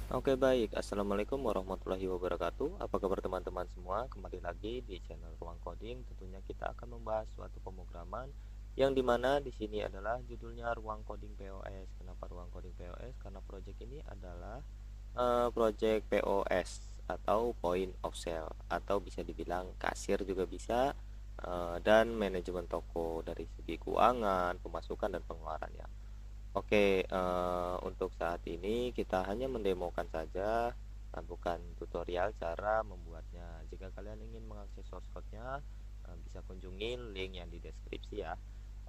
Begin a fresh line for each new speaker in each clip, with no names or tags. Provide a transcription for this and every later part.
Oke baik, Assalamualaikum warahmatullahi wabarakatuh. Apa kabar teman-teman semua? Kembali lagi di channel Ruang Coding. Tentunya kita akan membahas suatu pemrograman yang dimana di sini adalah judulnya Ruang Coding POS. Kenapa Ruang Coding POS? Karena project ini adalah project POS atau Point of Sale, atau bisa dibilang kasir juga bisa, dan manajemen toko dari segi keuangan, pemasukan dan pengeluarannya. Oke, untuk saat ini kita hanya mendemokan saja, bukan tutorial cara membuatnya. Jika kalian ingin mengakses source code-nya, bisa kunjungi link yang di deskripsi ya.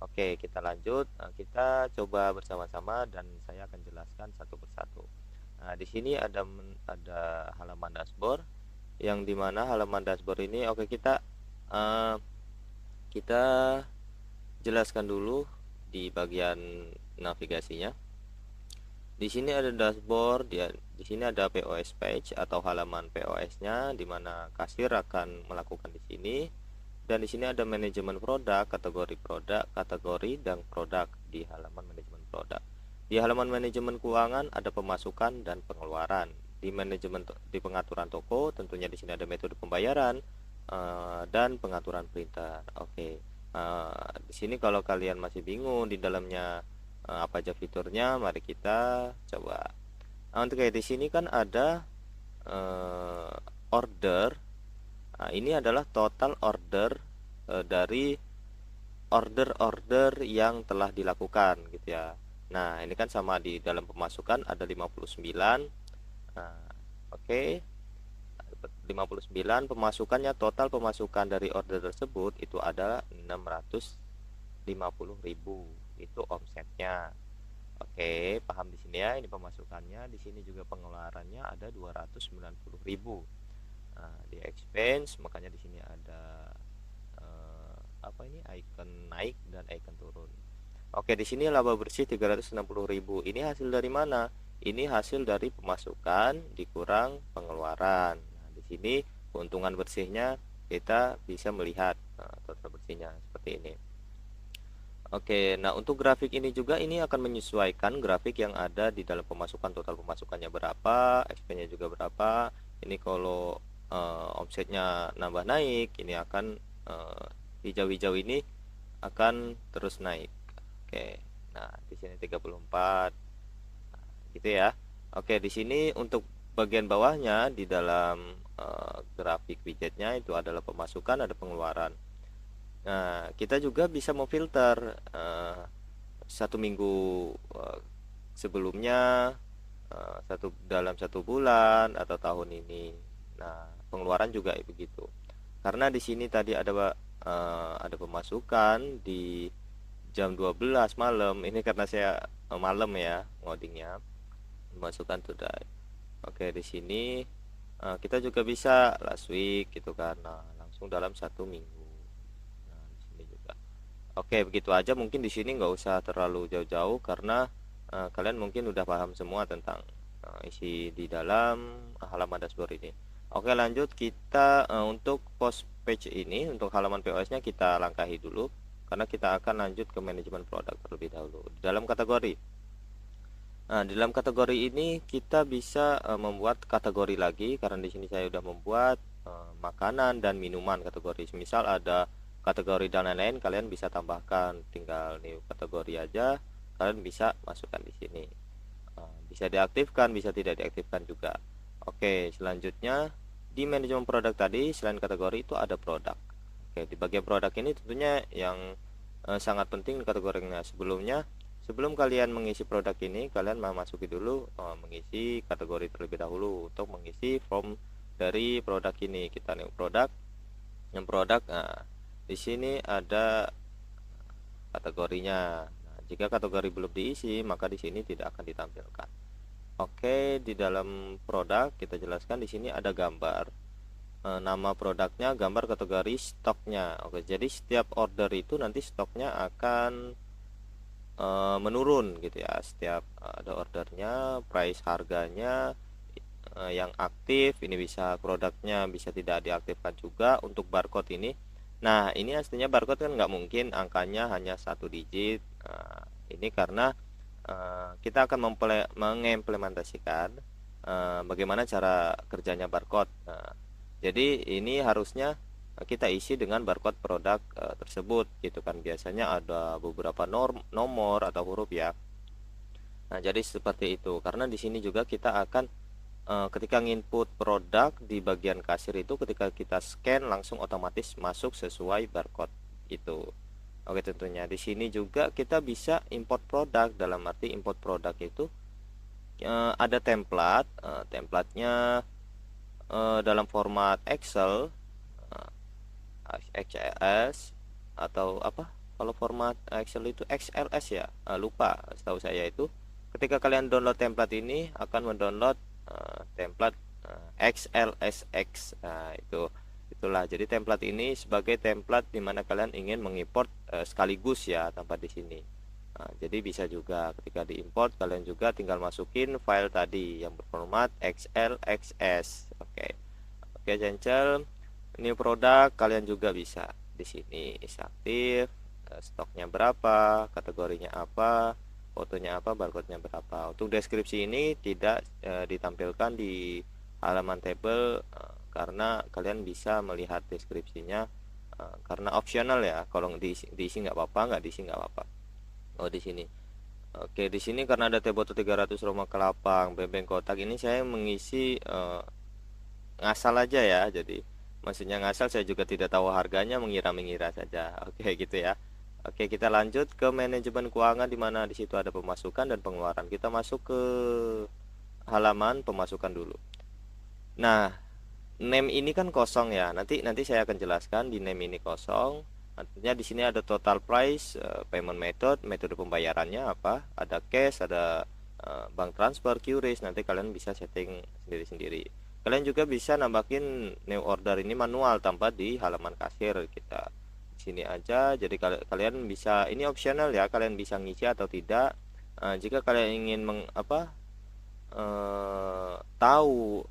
Oke, kita lanjut. Kita coba bersama-sama dan saya akan jelaskan satu persatu. Nah, di sini ada halaman dashboard, yang dimana halaman dashboard ini, oke, uh, kita jelaskan dulu di bagian navigasinya. Di sini ada dashboard, di sini ada POS page atau halaman POS-nya, di mana kasir akan melakukan di sini. Dan di sini ada manajemen produk, kategori dan produk di halaman manajemen produk. Di halaman manajemen keuangan ada pemasukan dan pengeluaran. Di pengaturan toko, tentunya di sini ada metode pembayaran dan pengaturan printer. Oke. Di sini kalau kalian masih bingung di dalamnya apa aja fiturnya, mari kita coba. Nah, untuk kayak di sini kan ada uh, order. Nah, ini adalah total order dari order-order yang telah dilakukan gitu ya. Nah, ini kan sama di dalam pemasukan ada 59. Nah, oke. 59 pemasukannya, total pemasukan dari order tersebut itu adalah 650.000. Itu omsetnya. Oke, paham di sini ya. Ini pemasukannya, di sini juga pengeluarannya ada 290.000. Nah, di expense makanya di sini ada apa ini, icon naik dan icon turun. Oke, di sini laba bersih 360.000. Ini hasil dari mana? Ini hasil dari pemasukan dikurang pengeluaran. Nah, di sini keuntungan bersihnya kita bisa melihat total bersihnya seperti ini. Oke, nah untuk grafik ini juga ini akan menyesuaikan grafik yang ada di dalam pemasukan, total pemasukannya berapa, expense-nya juga berapa. Ini kalau omsetnya nambah naik, ini akan hijau-hijau ini akan terus naik. Oke. Nah, di sini 34. Nah, gitu ya. Oke, di sini untuk bagian bawahnya di dalam grafik widgetnya itu adalah pemasukan, ada pengeluaran. Nah, kita juga bisa memfilter satu minggu sebelumnya, dalam 1 bulan atau tahun ini. Nah, pengeluaran juga begitu. Karena di sini tadi ada pemasukan di jam 12 malam. Ini karena saya malam ya ngodingnya. Pemasukan today. Oke, di sini kita juga bisa last week gitu kan. Nah, langsung dalam 1 minggu. Nah, di sini juga. Oke, begitu aja. Mungkin di sini nggak usah terlalu jauh-jauh karena kalian mungkin udah paham semua tentang isi di dalam halaman dashboard ini. Oke, lanjut kita untuk post page ini, untuk halaman POS-nya kita langkahi dulu karena kita akan lanjut ke manajemen produk terlebih dahulu. Di dalam kategori. Nah, di dalam kategori ini kita bisa membuat kategori lagi karena di sini saya sudah membuat makanan dan minuman kategori. Misal ada kategori dan lain-lain, kalian bisa tambahkan, tinggal new kategori aja, kalian bisa masukkan di sini. Bisa diaktifkan, bisa tidak diaktifkan juga. Oke, selanjutnya di manajemen produk tadi selain kategori itu ada produk. Oke, di bagian produk ini tentunya yang sangat penting kategorinya. Sebelum kalian mengisi produk ini, kalian masuki dulu mengisi kategori terlebih dahulu untuk mengisi form dari produk ini. Kita new produk, yang produk. Nah, di sini ada kategorinya. Nah, jika kategori belum diisi, maka di sini tidak akan ditampilkan. Oke, di dalam produk kita jelaskan di sini ada gambar nama produknya, gambar kategori stoknya. Oke, jadi setiap order itu nanti stoknya akan menurun gitu ya. Setiap ada ordernya, price harganya yang aktif ini bisa, produknya bisa tidak diaktifkan juga. Untuk barcode ini, nah ini aslinya barcode kan nggak mungkin angkanya hanya 1 digit. Ini karena kita akan mengimplementasikan bagaimana cara kerjanya barcode. Jadi ini harusnya kita isi dengan barcode produk tersebut gitu kan. Biasanya ada beberapa nomor atau huruf ya. Nah, jadi seperti itu. Karena di sini juga kita akan ketika nginput produk di bagian kasir itu, ketika kita scan langsung otomatis masuk sesuai barcode itu. Oke, tentunya di sini juga kita bisa import produk. Dalam arti import produk itu ada templatenya dalam format Excel, XLS atau apa, kalau format Excel itu XLS ya, lupa, setahu saya itu ketika kalian download template ini akan mendownload template XLSX. Nah, itulah, jadi template ini sebagai template dimana kalian ingin mengimport sekaligus ya tanpa di sini. Nah, jadi bisa juga ketika diimport kalian juga tinggal masukin file tadi yang berformat XLXS. Oke, cancel new product. Kalian juga bisa di sini isi aktif, stoknya berapa, kategorinya apa, fotonya apa, barcode-nya berapa. Untuk deskripsi ini tidak ditampilkan di halaman table karena kalian bisa melihat deskripsinya karena optional ya. Kalau diisi nggak apa-apa, nggak diisi nggak apa-apa. Oh, di sini. Oke, di sini karena ada Teboto 300 Roma Kelapang, bebeng kotak ini saya mengisi ngasal aja ya. Jadi maksudnya ngasal, saya juga tidak tahu harganya, mengira-mengira saja. Oke, gitu ya. Oke, kita lanjut ke manajemen keuangan di mana di situ ada pemasukan dan pengeluaran. Kita masuk ke halaman pemasukan dulu. Nah, name ini kan kosong ya. Nanti saya akan jelaskan di name ini kosong. Artinya di sini ada total price, payment method, metode pembayarannya apa, ada cash, ada bank transfer, QRIS. Nanti kalian bisa setting sendiri-sendiri. Kalian juga bisa nambahin new order ini manual tanpa di halaman kasir. Kita di sini aja. Jadi kalian bisa, ini optional ya, kalian bisa ngisi atau tidak. Jika kalian ingin tahu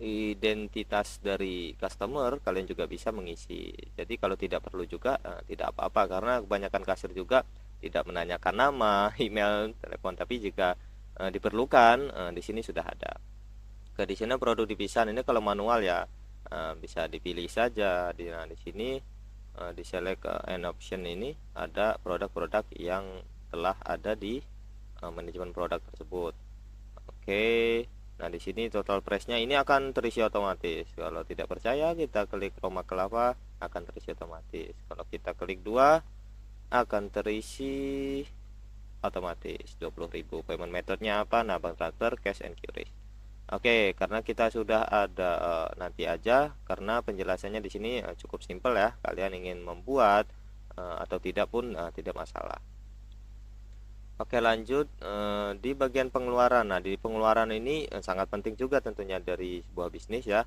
identitas dari customer, kalian juga bisa mengisi. Jadi kalau tidak perlu juga tidak apa-apa, karena kebanyakan kasir juga tidak menanyakan nama, email, telepon. Tapi jika diperlukan, di sini sudah ada. Di sini produk dipisah, ini kalau manual ya, bisa dipilih saja. Di sini di select an option ini ada produk-produk yang telah ada di manajemen produk tersebut. Oke. Nah, di sini total price-nya ini akan terisi otomatis. Kalau tidak percaya, kita klik Roma Kelapa, akan terisi otomatis. Kalau kita klik 2, akan terisi otomatis 20.000. Payment methodnya apa? Nah, bank transfer, cash and QRIS. Oke, karena kita sudah ada nanti aja, karena penjelasannya di sini cukup simpel ya. Kalian ingin membuat atau tidak pun tidak masalah. Oke, lanjut di bagian pengeluaran. Nah, di pengeluaran ini sangat penting juga tentunya dari sebuah bisnis ya,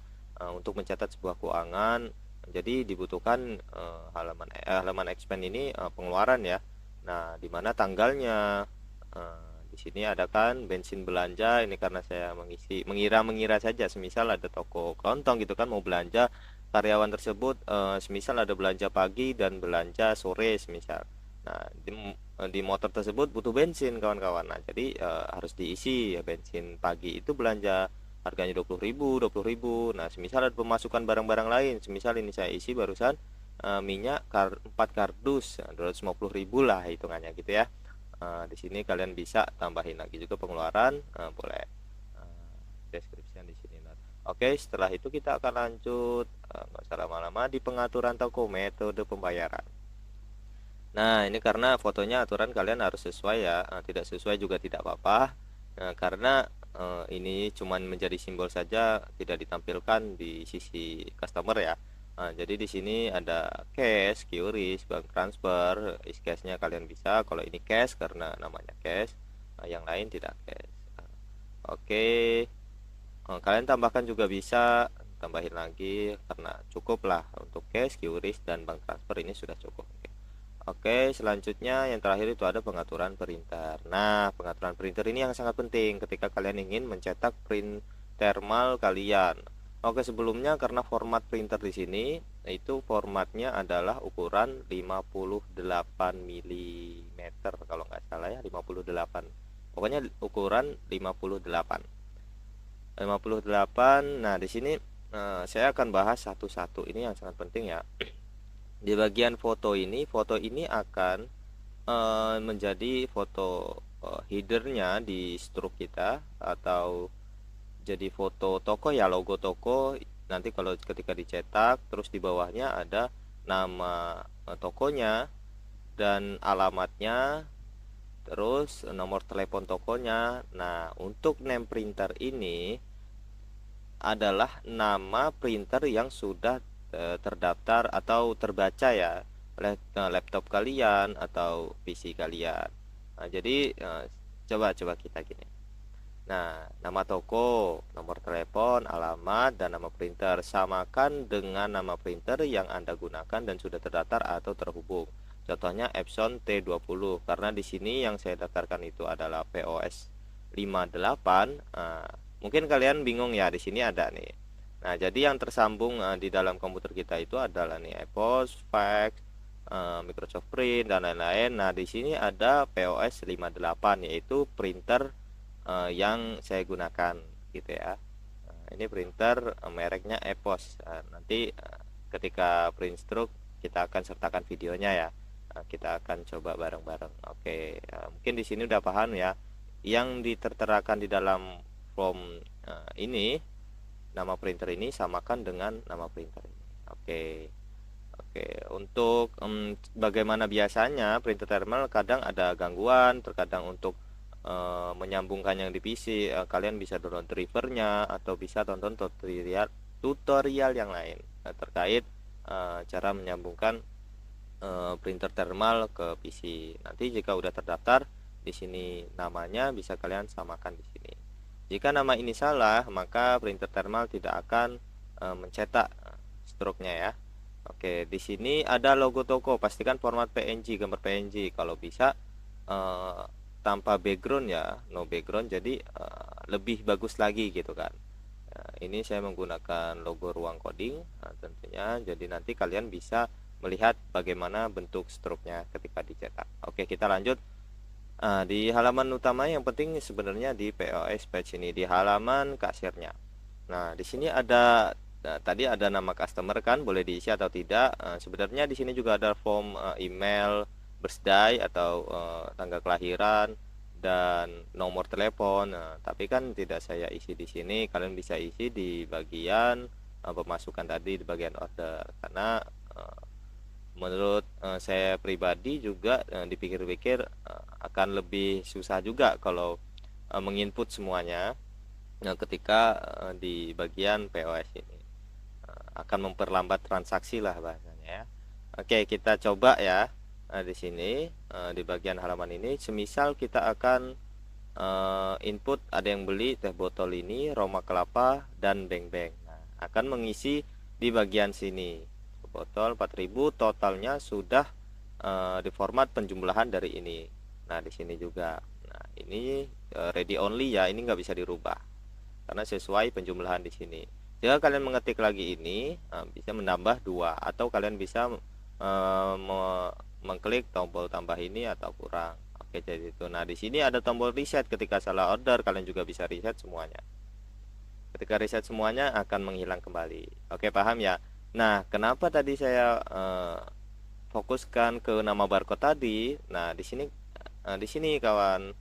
untuk mencatat sebuah keuangan. Jadi dibutuhkan halaman expense ini pengeluaran ya. Nah, di mana tanggalnya di sini ada kan bensin belanja. Ini karena saya mengira saja, semisal ada toko kelontong gitu kan mau belanja, karyawan tersebut semisal ada belanja pagi dan belanja sore semisal. Nah, di motor tersebut butuh bensin kawan-kawan. Nah, jadi harus diisi ya. Bensin pagi itu belanja harganya 20.000. Nah, semisal ada pemasukan barang-barang lain, semisal ini saya isi barusan minyak 4 kardus, 250.000 lah hitungannya gitu ya. Di sini kalian bisa tambahin lagi juga pengeluaran, boleh deskripsinya di sini. Oke, setelah itu kita akan lanjut, nggak usah lama-lama, di pengaturan toko metode pembayaran. Nah, ini karena fotonya aturan kalian harus sesuai ya, tidak sesuai juga tidak apa-apa. Nah, karena ini cuman menjadi simbol saja, tidak ditampilkan di sisi customer ya. Jadi di sini ada cash, QRIS, bank transfer, cashnya kalian bisa. Kalau ini cash karena namanya cash, yang lain tidak cash. Oke, kalian tambahkan juga bisa, tambahin lagi karena cukup lah untuk cash, QRIS, dan bank transfer ini sudah cukup. Oke, selanjutnya yang terakhir itu ada pengaturan printer. Nah, pengaturan printer ini yang sangat penting ketika kalian ingin mencetak print thermal kalian. Oke, sebelumnya karena format printer di sini itu formatnya adalah ukuran 58 mm kalau nggak salah ya, 58 pokoknya ukuran 58. Nah di sini saya akan bahas satu-satu, ini yang sangat penting ya. Di bagian foto ini akan menjadi foto headernya di stroke kita, atau jadi foto toko ya, logo toko. Nanti kalau ketika dicetak, terus di bawahnya ada nama tokonya dan alamatnya, terus nomor telepon tokonya. Nah, untuk name printer ini adalah nama printer yang sudah terdaftar atau terbaca ya oleh laptop kalian atau PC kalian. Nah, jadi coba kita gini. Nah, nama toko, nomor telepon, alamat, dan nama printer samakan dengan nama printer yang Anda gunakan dan sudah terdaftar atau terhubung. Contohnya Epson T20, karena di sini yang saya daftarkan itu adalah POS 58. Mungkin kalian bingung ya, di sini ada nih. Nah, jadi yang tersambung di dalam komputer kita itu adalah nih EPOS, fax, Microsoft Print, dan lain-lain. Nah, di sini ada POS 58, yaitu printer yang saya gunakan gitu ya. Ini printer mereknya EPOS. Nanti ketika print stroke kita akan sertakan videonya ya. Kita akan coba bareng-bareng. Oke, mungkin di sini udah paham ya. Yang diterterakan di dalam form ini, nama printer ini samakan dengan nama printer ini. Oke, untuk bagaimana biasanya printer terminal kadang ada gangguan, terkadang untuk menyambungkan yang di PC, kalian bisa download drivernya atau bisa tonton tutorial yang lain terkait cara menyambungkan printer thermal ke PC. Nanti jika udah terdaftar di sini namanya, bisa kalian samakan di sini. Jika nama ini salah, maka printer thermal tidak akan mencetak stroke-nya ya. Oke, di sini ada logo toko, pastikan format PNG, gambar PNG. Kalau bisa tanpa background ya, no background, jadi lebih bagus lagi gitu kan. Ini saya menggunakan logo Ruang Coding tentunya, jadi nanti kalian bisa melihat bagaimana bentuk stroke-nya ketika dicetak. Oke, kita lanjut. Di halaman utama yang penting sebenarnya di POS page ini, di halaman kasirnya. Nah, di sini ada tadi ada nama customer kan, boleh diisi atau tidak. Sebenarnya di sini juga ada form email, birthday atau tanggal kelahiran, dan nomor telepon. Tapi kan tidak saya isi di sini, kalian bisa isi di bagian pemasukan tadi, di bagian order. Karena menurut saya pribadi juga dipikir-pikir akan lebih susah juga kalau menginput semuanya ketika di bagian POS ini. Akan memperlambat transaksi lah bahasanya ya. Oke, kita coba ya. Di sini di bagian halaman ini, semisal kita akan input ada yang beli teh botol ini, Roma kelapa, dan beng-beng. Nah, akan mengisi di bagian sini. Botol 4000, totalnya sudah diformat penjumlahan dari ini. Nah, di sini juga. Nah, ini ready only ya, ini nggak bisa dirubah karena sesuai penjumlahan di sini. Jika kalian mengetik lagi ini, bisa menambah 2, atau kalian bisa mengklik tombol tambah ini atau kurang. Oke, jadi itu. Nah, di sini ada tombol reset. Ketika salah order, kalian juga bisa reset semuanya. Ketika reset semuanya akan menghilang kembali. Oke, paham ya? Nah, kenapa tadi saya fokuskan ke nama barcode tadi? Nah, di sini kawan,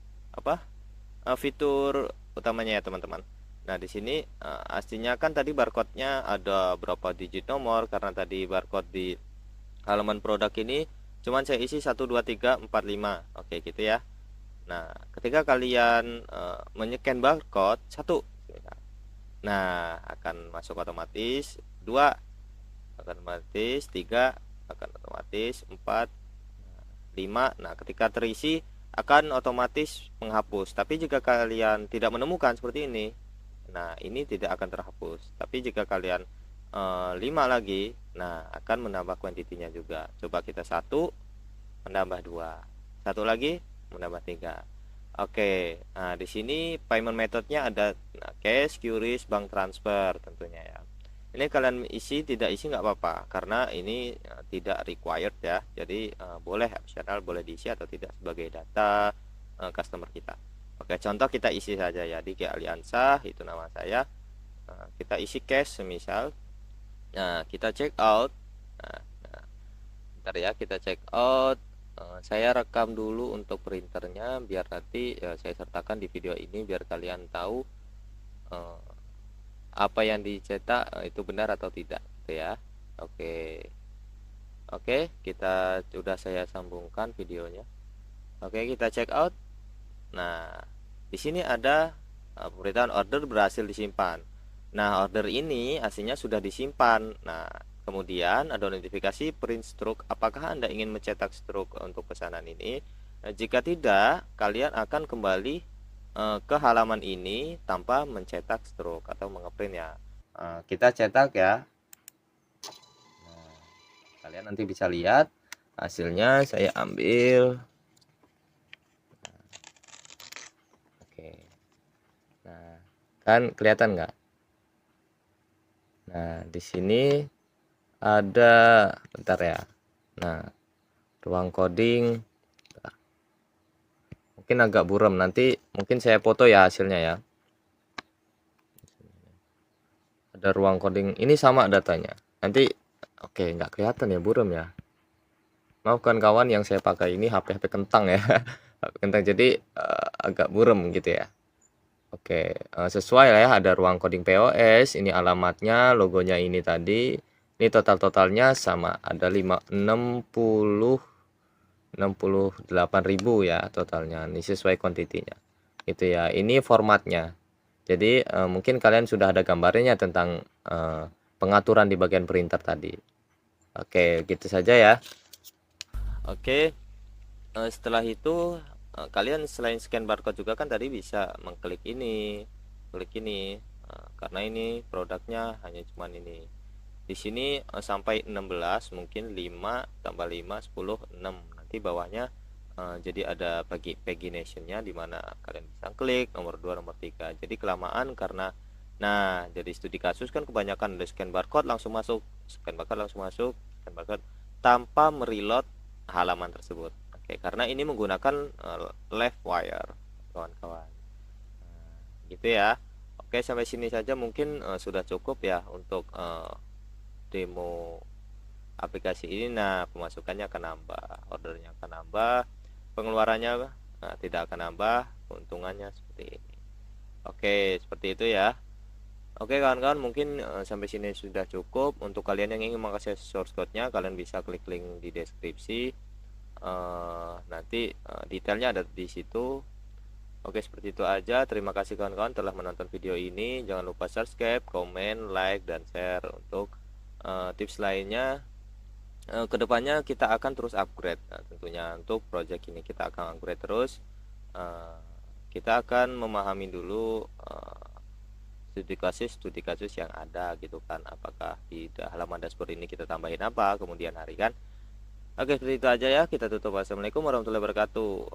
fitur utamanya ya teman-teman. Nah, di sini aslinya kan tadi barcode-nya ada berapa digit nomor, karena tadi barcode di halaman produk ini cuman saya isi 1 2 3 4 5. Oke, gitu ya. Nah, ketika kalian menyekan barcode 1, nah akan masuk otomatis. 2 akan otomatis, 3 akan otomatis, 4, 5. Nah, ketika terisi akan otomatis menghapus. Tapi jika kalian tidak menemukan seperti ini, nah ini tidak akan terhapus. Tapi jika kalian 5 lagi, nah akan menambah kuantitinya juga. Coba kita 1 menambah 2, 1 lagi menambah 3. Oke, nah di sini payment methodnya ada cash, QRIS, bank transfer tentunya ya. Ini kalian isi, tidak isi nggak apa-apa, karena ini tidak required ya. Jadi boleh optional, boleh diisi atau tidak sebagai data customer kita. Oke, contoh kita isi saja ya, Diki Aliansyah itu nama saya. Nah, kita isi cash semisal. Nah, kita check out. Nah, bentar ya, kita check out. Saya rekam dulu untuk printernya biar nanti saya sertakan di video ini biar kalian tahu apa yang dicetak itu benar atau tidak, gitu ya. Oke, kita sudah saya sambungkan videonya. Oke, kita check out. Nah, di sini ada pemberitaan order berhasil disimpan. Nah, order ini aslinya sudah disimpan. Nah, kemudian ada notifikasi print stroke. Apakah Anda ingin mencetak stroke untuk pesanan ini? Nah, jika tidak, kalian akan kembali ke halaman ini tanpa mencetak stroke atau mengeprint ya. Kita cetak ya. Nah, kalian nanti bisa lihat hasilnya. Saya ambil. Oke. Nah, kan kelihatan nggak? Nah, di sini ada, bentar ya. Nah, ruang coding mungkin agak buram, nanti mungkin saya foto ya hasilnya ya. Ada ruang coding, ini sama datanya. Nanti oke, nggak kelihatan ya, buram ya. Maafkan kawan, yang saya pakai ini HP kentang ya. HP kentang, jadi agak buram gitu ya. Oke, sesuai lah ya, ada ruang coding POS, ini alamatnya, logonya ini tadi. Ini totalnya sama, ada 68.000 ya totalnya. Ini sesuai kuantitinya. Itu ya. Ini formatnya. Jadi mungkin kalian sudah ada gambarnya tentang pengaturan di bagian printer tadi. Oke, gitu saja ya. Oke. Setelah itu kalian selain scan barcode juga kan tadi bisa mengklik ini, klik ini. Karena ini produknya hanya cuman ini. Di sini sampai 16, mungkin 5 tambah 5 10 6. Nanti bawahnya jadi ada paginationnya di mana kalian bisa klik nomor 2 nomor 3. Jadi kelamaan karena jadi studi kasus kan kebanyakan udah scan barcode langsung masuk, scan barcode tanpa mereload halaman tersebut. Oke, karena ini menggunakan left wire kawan-kawan. Gitu ya. Oke, sampai sini saja mungkin sudah cukup ya untuk demo aplikasi ini. Nah, pemasukannya akan nambah, ordernya akan nambah, pengeluarannya tidak akan nambah, keuntungannya seperti ini. Oke, seperti itu ya. Oke kawan-kawan, mungkin sampai sini sudah cukup. Untuk kalian yang ingin mengakses source code-nya, kalian bisa klik link di deskripsi. Nanti detailnya ada di situ. Oke, seperti itu aja. Terima kasih kawan-kawan telah menonton video ini. Jangan lupa subscribe, komen, like, dan share. Untuk tips lainnya, kedepannya kita akan terus upgrade. Nah, tentunya untuk project ini kita akan upgrade terus. Kita akan memahami dulu studi kasus yang ada gitu kan. Apakah di halaman dashboard ini kita tambahin apa kemudian hari kan. Oke, seperti itu aja ya. Kita tutup. Wassalamualaikum warahmatullahi wabarakatuh.